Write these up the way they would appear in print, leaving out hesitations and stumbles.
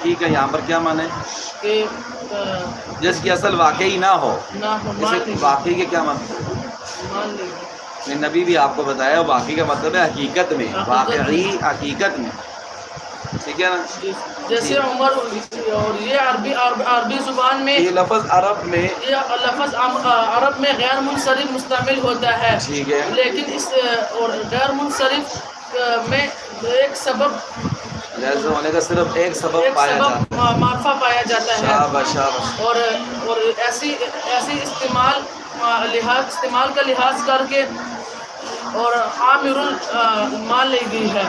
واقعی کا یہاں پر کیا معنی ہے؟ کہ جس کی اصل واقعی نہ ہو، نہ ہو، جیسے واقعی کے کیا مطلب؟ مان لیں نبی بھی آپ کو بتایا واقعی کا مطلب ہے حقیقت میں، واقعی حقیقت میں، ٹھیک ہے نا؟ جیسے عمر، اور یہ عربی زبان میں یہ لفظ عرب میں، یہ لفظ عرب میں غیر منصرف مستعمل ہوتا ہے، ٹھیک ہے، لیکن اس اور غیر منصرف میں ایک سبب لفظ ہونے کا صرف ایک سبب پایا جاتا ہے، معرفہ پایا جاتا ہے، شاباش شاباش، اور ایسی استعمال کا لحاظ کر کے اور عامر مان لی گئی ہے۔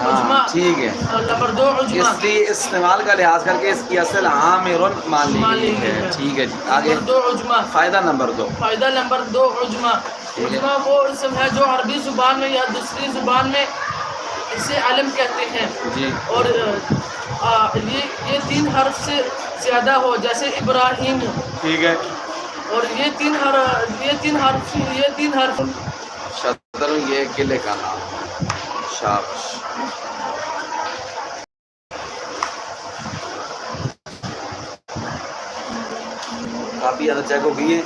عجمہ، ہاں ٹھیک ہے، نمبر 2 عجمہ، اس لیے استعمال کا لحاظ کر کے اس کی اصل عامر مان لی گئی ہے، ٹھیک ہے جی آگے۔ نمبر 2 عجمہ، فائدہ نمبر 2، فائدہ نمبر 2 عجمہ، ٹھیک ہے، عجمہ وہ اسم ہے جو عربی زبان میں یا دوسری زبان میں اسے علم کہتے ہیں، جی اور یہ 3 حرف سے زیادہ ہو، جیسے ابراہیم، ٹھیک ہے، اور یہ تین حرف شطر یہ قلعے کا نام ہے، شاباش، کافی زیادہ چیک ہو گئی ہے،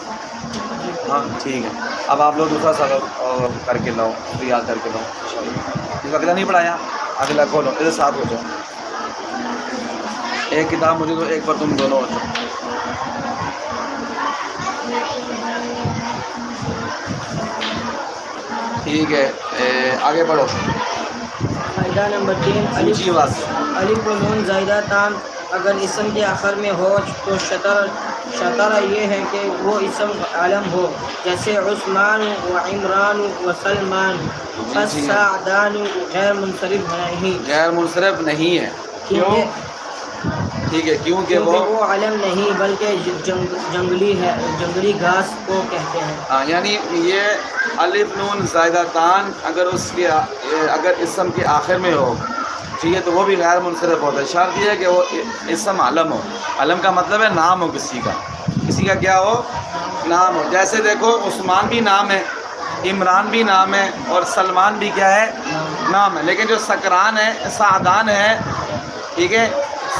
ہاں ٹھیک ہے۔ اب آپ لوگ دوسرا سبق کر کے لاؤ، یاد کر کے لاؤ، اس اگلا نہیں پڑھایا، اگلا کھولو، میرے ساتھ ہو جاؤ، ایک کتاب مجھے دو، ایک پر تم دونوں ہو جاؤ، ٹھیک ہے، آگے بڑھو۔ فائدہ نمبر 3 اونچی آواز، الف و نون زائدہ تام اگر اسم کے آخر میں ہو تو شطر یہ ہے کہ وہ اسم علم ہو، جیسے عثمان و عمران و سلمان، پس سعدان غیر منصرف نہیں، غیر منصرف نہیں ہے، کیوں؟ ٹھیک ہے، کیونکہ وہ علم نہیں بلکہ جنگلی گھاس کو کہتے ہیں۔ ہاں، یعنی یہ الف نون زائدہ تان اگر اسم کے آخر میں ہو، ٹھیک ہے، تو وہ بھی غیر منصرف ہوتا ہے، شرط یہ ہے کہ وہ اسم علم ہو، علم کا مطلب ہے نام ہو، کسی کا کیا ہو، نام ہو، جیسے دیکھو عثمان بھی نام ہے، عمران بھی نام ہے، اور سلمان بھی کیا ہے، نام ہے، لیکن جو سکران ہے، سعدان ہے، ٹھیک ہے،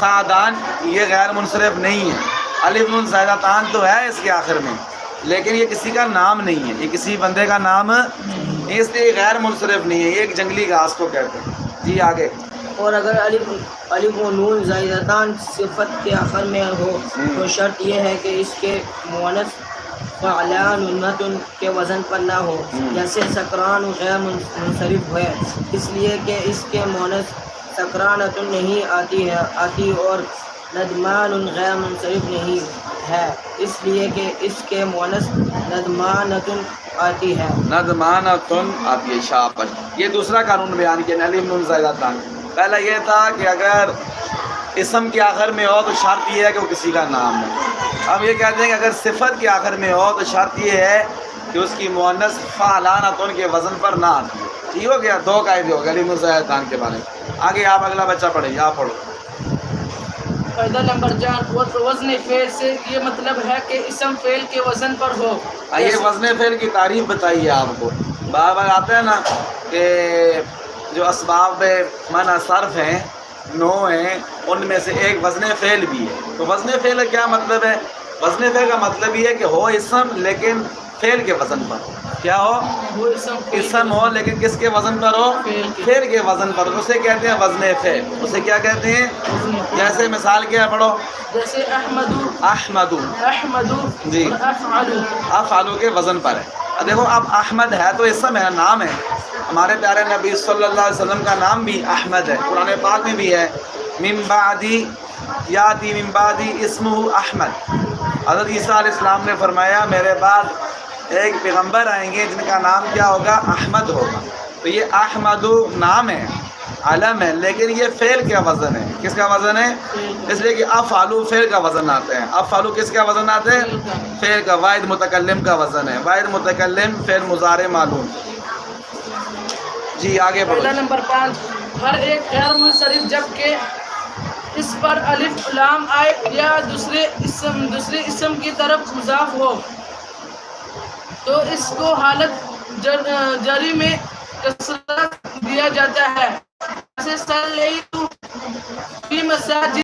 سعدان یہ غیر منصرف نہیں ہے، الف نون زائدہ تان تو ہے اس کے آخر میں، لیکن یہ کسی کا نام نہیں ہے، یہ کسی بندے کا نام، اس لیے غیر منصرف نہیں ہے، یہ ایک جنگلی گھاس کو کہتے ہیں۔ جی آگے۔ اور اگر الف و نون زائدتان صفت کے آخر میں ہو تو شرط یہ ہے کہ اس کے مؤنث فعلانۃ کے وزن پر نہ ہو، جیسے سکران غیر منصرف ہے اس لیے کہ اس کے مؤنث سکرانۃ نہیں آتی، اور ندمان غیر منصرف نہیں ہے اس لیے کہ اس کے مؤنث ندمانۃ آتی ہے، ندمانۃ آتی ہے، شاباش۔ یہ دوسرا قانون بیان کیا الف نون زائدہ تان، پہلا یہ تھا کہ اگر اسم کے آخر میں ہو تو شرط یہ ہے کہ وہ کسی کا نام ہے، اب یہ کہتے ہیں کہ اگر صفت کے آخر میں ہو تو شرط یہ ہے کہ اس کی مؤنث فعلانۃ کے وزن پر نہ آتی ہے، ٹھیک ہو گیا، 2 قاعدے ہو گئے الف نون زائدہ تان کے بارے میں۔ آگے آپ اگلا بچہ پڑھیں، آپ پڑھو۔ فائدہ نمبر 4 وزن فعل سے یہ مطلب ہے کہ اسم فعل کے وزن پر ہو۔ یہ وزن فعل کی تعریف بتائیے آپ کو، بار بار آتا ہے نا کہ جو اسباب منع صرف ہیں 9 ہیں، ان میں سے ایک وزن فعل بھی ہے، تو وزن فعل کا کیا مطلب ہے؟ وزن فعل کا مطلب یہ ہے کہ ہو اسم لیکن فعل کے وزن پر، کیا ہو؟ وہ اسم ہو لیکن کس کے وزن پر ہو؟ فعل کے وزن پر، اسے کہتے ہیں وزن فعل، اسے کیا کہتے ہیں؟ جیسے مثال کیا پڑھو، جیسے احمدو، جی افعلو، افعلو کے وزن پر ہے۔ دیکھو اب احمد ہے تو اسم ہے، نام ہے، ہمارے پیارے نبی صلی اللہ علیہ وسلم کا نام بھی احمد ہے، قرآن پاک میں بھی ہے، من بعدی یاتی من بعدی اسمہ احمد، حضرت عیسیٰ علیہ السلام نے فرمایا میرے بعد ایک پیغمبر آئیں گے جن کا نام کیا ہوگا؟ احمد ہوگا، تو یہ احمدو نام ہے، علم ہے، لیکن یہ فعل کا وزن ہے، کس کا وزن ہے؟ اس لیے کہ افعلو فعل کا وزن آتے ہیں، افعلو کس کا وزن آتے ہیں؟ فعل کا، واحد متکلم کا وزن ہے، واحد متکلم فعل مضارع معلوم۔ جی آگے بڑھو۔ فائدہ نمبر 5 ہر ایک غیر منصرف جبکہ اس پر الف لام آئے یا دوسرے اسم کی طرف مضاف ہو تو اس کو حالت جری میں کسرت دیا جاتا ہے، جیسے صلیت فی مساجد